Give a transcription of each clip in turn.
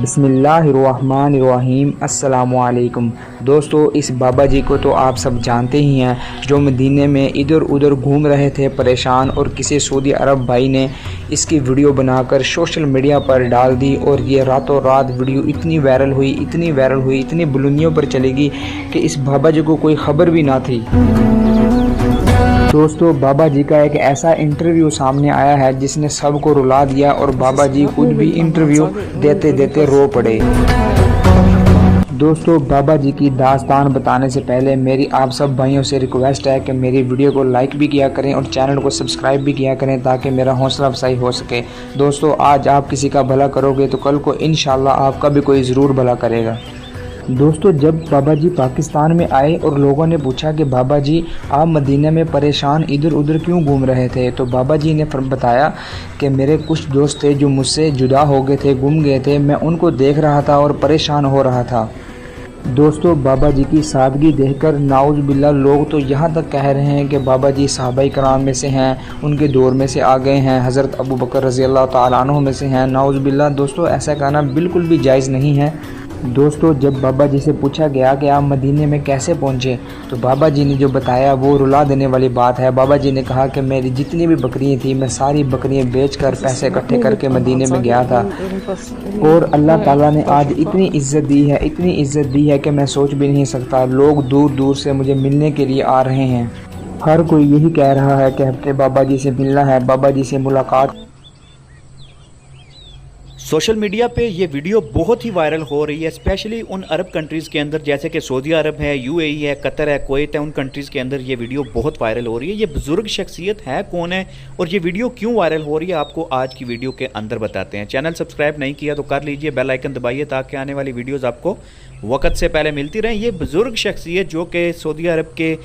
बिस्मिल्लाहिर्रहमानिर्रहीम अस्सलामुअलैकुम। दोस्तों, इस बाबा जी को तो आप सब जानते ही हैं, जो मदीने में इधर उधर घूम रहे थे परेशान, और किसी सऊदी अरब भाई ने इसकी वीडियो बनाकर सोशल मीडिया पर डाल दी और ये रातों रात वीडियो इतनी वायरल हुई, इतनी बुलंदियों पर चलेगी कि इस बाबा जी को कोई ख़बर भी ना थी। दोस्तों, बाबा जी का एक ऐसा इंटरव्यू सामने आया है जिसने सबको रुला दिया और बाबा जी खुद भी इंटरव्यू देते देते रो पड़े। दोस्तों, बाबा जी की दास्तान बताने से पहले मेरी आप सब भाइयों से रिक्वेस्ट है कि मेरी वीडियो को लाइक भी किया करें और चैनल को सब्सक्राइब भी किया करें ताकि मेरा हौसला अफजाई हो सके। दोस्तों, आज आप किसी का भला करोगे तो कल को इंशाल्लाह आपका भी कोई ज़रूर भला करेगा। दोस्तों, जब बाबा जी पाकिस्तान में आए और लोगों ने पूछा कि बाबा जी आप मदीना में परेशान इधर उधर क्यों घूम रहे थे, तो बाबा जी ने बताया कि मेरे कुछ दोस्त थे जो मुझसे जुदा हो गए थे, गुम गए थे, मैं उनको देख रहा था और परेशान हो रहा था। दोस्तों, बाबा जी की सादगी देखकर नाउज़ बिल्ला लोग तो यहाँ तक कह रहे हैं कि बाबा जी सहाबाए कराम में से हैं, उनके दौर में से आ गए हैं, हज़रत अबू बकर रज़ी अल्लाह तआला अन्हु में से हैं। नाउज़ बिल्ला दोस्तों, ऐसा कहना बिल्कुल भी जायज़ नहीं है। दोस्तों, जब बाबा जी से पूछा गया कि आप मदीने में कैसे पहुँचे, तो बाबा जी ने जो बताया वो रुला देने वाली बात है। बाबा जी ने कहा कि मेरी जितनी भी बकरियाँ थी, मैं सारी बकरियाँ बेचकर पैसे इकट्ठे करके मदीने में गया था, और अल्लाह ताला ने आज इतनी इज़्ज़त दी है कि मैं सोच भी नहीं सकता। लोग दूर दूर से मुझे मिलने के लिए आ रहे हैं। हर कोई यही कह रहा है कि अपने बाबा जी से मिलना है, बाबा जी से मुलाकात। सोशल मीडिया पे ये वीडियो बहुत ही वायरल हो रही है, स्पेशली उन अरब कंट्रीज़ के अंदर जैसे कि सऊदी अरब है, यूएई है, कतर है, कुवैत है। उन कंट्रीज़ के अंदर ये वीडियो बहुत वायरल हो रही है। ये बुज़ुर्ग शख्सियत है कौन है और ये वीडियो क्यों वायरल हो रही है, आपको आज की वीडियो के अंदर बताते हैं। चैनल सब्सक्राइब नहीं किया तो कर लीजिए, बेल आइकन दबाइए ताकि आने वाली वीडियोज़ आपको वक्त से पहले मिलती रहें। ये बुज़ुर्ग शख्सियत जो कि सऊदी अरब के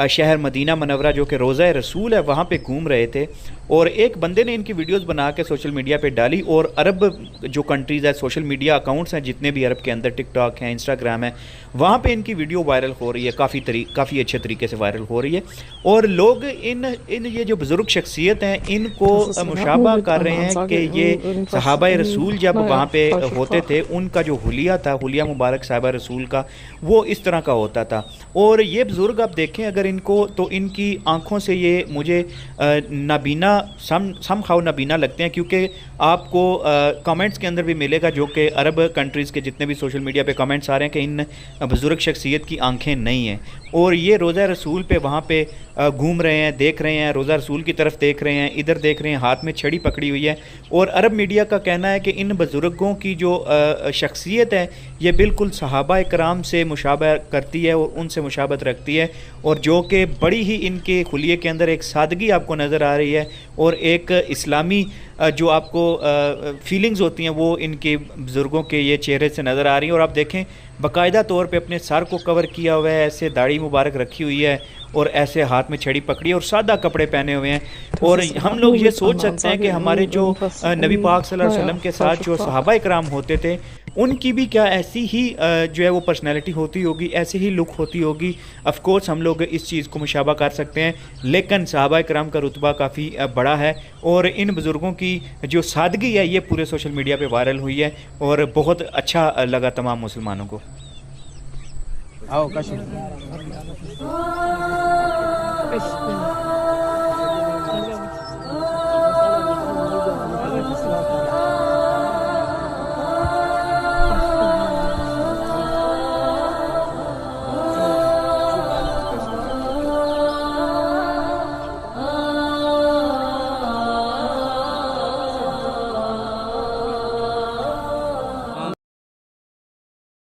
शहर मदीना मनव्वरा जो कि रोज़ा रसूल है वहाँ पे घूम रहे थे, और एक बंदे ने इनकी वीडियोस बना के सोशल मीडिया पे डाली, और अरब जो कंट्रीज़ है, सोशल मीडिया अकाउंट्स हैं जितने भी अरब के अंदर, टिकटॉक है, इंस्टाग्राम है, वहाँ पे इनकी वीडियो वायरल हो रही है, काफ़ी अच्छे तरीके से वायरल हो रही है। और लोग इन ये जो बुज़ुर्ग शख्सियत हैं इनको मुशाबा कर रहे हैं कि ये सहाबाए रसूल जब वहाँ पे होते थे, उनका जो हुलिया था, हुलिया मुबारक साहबा रसूल का, वो इस तरह का होता था। और ये बुज़ुर्ग आप देखें अगर इनको, तो इनकी आंखों से ये मुझे नाबीना समहाउ नाबीना लगते हैं, क्योंकि आपको कमेंट्स के अंदर भी मिलेगा जो कि अरब कंट्रीज़ के जितने भी सोशल मीडिया पे कमेंट्स आ रहे हैं कि इन बुज़ुर्ग शख्सियत की आंखें नहीं हैं, और ये रोज़ा रसूल पे वहाँ पे घूम रहे हैं, देख रहे हैं, रोज़ा रसूल की तरफ देख रहे हैं, इधर देख रहे हैं, हाथ में छड़ी पकड़ी हुई है। और अरब मीडिया का कहना है कि इन बुज़ुर्गों की जो शख्सियत है ये बिल्कुल सहाबाए कराम से मुशाबह करती है और उनसे मुशाबत रखती है, और जो कि बड़ी ही इनके खुलिये के अंदर एक सादगी आपको नज़र आ रही है, और एक इस्लामी जो आपको फीलिंग्स होती हैं वो इनके बुज़ुर्गों के ये चेहरे से नज़र आ रही हैं। और आप देखें बाकायदा तौर पे अपने सर को कवर किया हुआ है, ऐसे दाढ़ी मुबारक रखी हुई है, और ऐसे हाथ में छड़ी पकड़ी है और सादा कपड़े पहने हुए हैं। और हम लोग ये सोच सकते हैं कि हमारे जो नबी पाक सल्लल्लाहु अलैहि वसल्लम के साथ जो सहाबा इकराम होते थे, उनकी भी क्या ऐसी ही जो है वो पर्सनैलिटी होती होगी, ऐसी ही लुक होती होगी। ऑफ कोर्स हम लोग इस चीज़ को मुशाबा कर सकते हैं, लेकिन सहाबा इकराम का रुतबा काफ़ी बड़ा है, और इन बुज़ुर्गों की जो सादगी है ये पूरे सोशल मीडिया पे वायरल हुई है, और बहुत अच्छा लगा तमाम मुसलमानों को। आओ